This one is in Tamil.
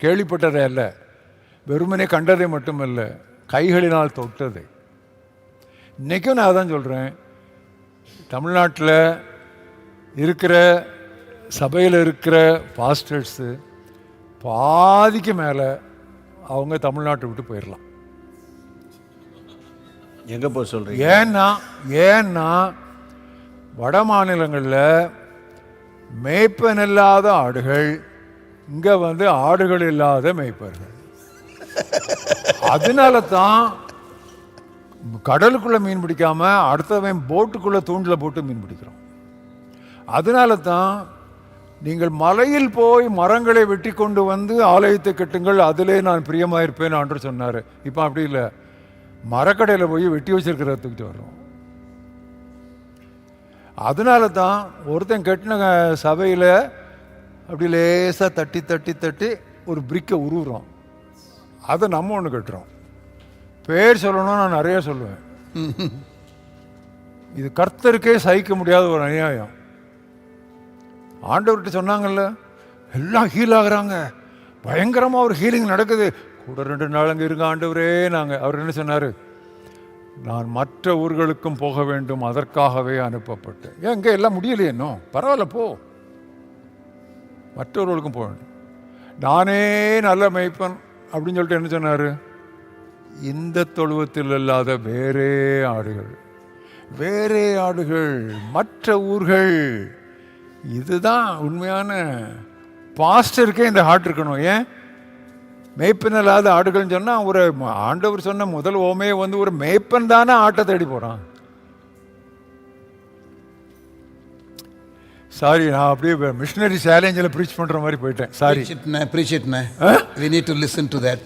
கேள்விப்பட்டதே அல்ல, வெறுமனே கண்டதை மட்டுமல்ல, கைகளினால் தொட்டதை. இன்றைக்கும் நான் அதான் சொல்கிறேன், தமிழ்நாட்டில் இருக்கிற சபையில் இருக்கிற பாஸ்டர்ஸு பாதிக்கு மேலே அவங்க தமிழ்நாட்டை விட்டு போயிடலாம். எங்கே போய் சொல்கிறீங்க? ஏன்னா வட மாநிலங்களில் மேய்ப்பன் இல்லாத ஆடுகள், இங்கே ஆடுகள் இல்லாத மேய்ப்பர்கள். அதனால தான் கடலுக்குள்ளே மீன் பிடிக்காம அடுத்தவன் போட்டுக்குள்ளே தூண்டில் போட்டு மீன் பிடிக்கிறோம். அதனால தான் நீங்கள் மலையில் போய் மரங்களை வெட்டி கொண்டு ஆலயத்தை கட்டுங்கள், அதிலே நான் பிரியமாயிருப்பேன் என்று சொன்னார். இப்போ அப்படி இல்லை, மரக்கடையில் போய் வெட்டி வச்சிருக்கிற தூக்கிட்டு வர்றோம். அதனால தான் ஒருத்தன் கட்டின சபையில் அப்படி லேசாக தட்டி தட்டி தட்டி ஒரு பிரிக்கை உருவுறோம், அதை நம்ம ஒன்று கட்டுறோம். பேர் சொல்லணும், நான் நிறைய சொல்லுவேன். இது கர்த்தருக்கே சகிக்க முடியாத ஒரு அநியாயம். ஆண்டவர்கிட்ட சொன்னாங்கல்ல, எல்லாம் ஹீல் ஆகுறாங்க, பயங்கரமாக ஒரு ஹீலிங் நடக்குது, கூட 2 நாள் அங்கே இருங்க ஆண்டவரே. அவர் என்ன சொன்னார்? நான் மற்ற ஊர்களுக்கும் போக வேண்டும், அதற்காகவே அனுப்பப்பட்டேன். ஏன் இங்கே எல்லாம் முடியலையே, இன்னும் பரவாயில்ல, போ, மற்றவர்களுக்கும் போக வேண்டும். நானே நல்ல மேய்ப்பன் அப்படின்னு சொல்லிட்டு என்ன சொன்னார்? இந்த தொழுவத்தில் இல்லாத வேறே ஆடுகள், மற்ற ஊர்கள். இதுதான் உண்மையான பாஸ்டருக்கே இந்த ஹார்ட் இருக்கணும். ஏன் மேய்ப்பன் இல்லாத ஆடுகள்னு சொன்னால், ஒரு ஆண்டவர் சொன்ன முதல் ஓமையை ஒரு மேய்ப்பன் தானே ஆட்டை தேடி போகிறான். சாரி, நான் அப்படியே மிஷனரி சேலஞ்சில் ப்ரீச் பண்ணுற மாதிரி போயிட்டேன். Sorry. Preach it, we need to listen to that.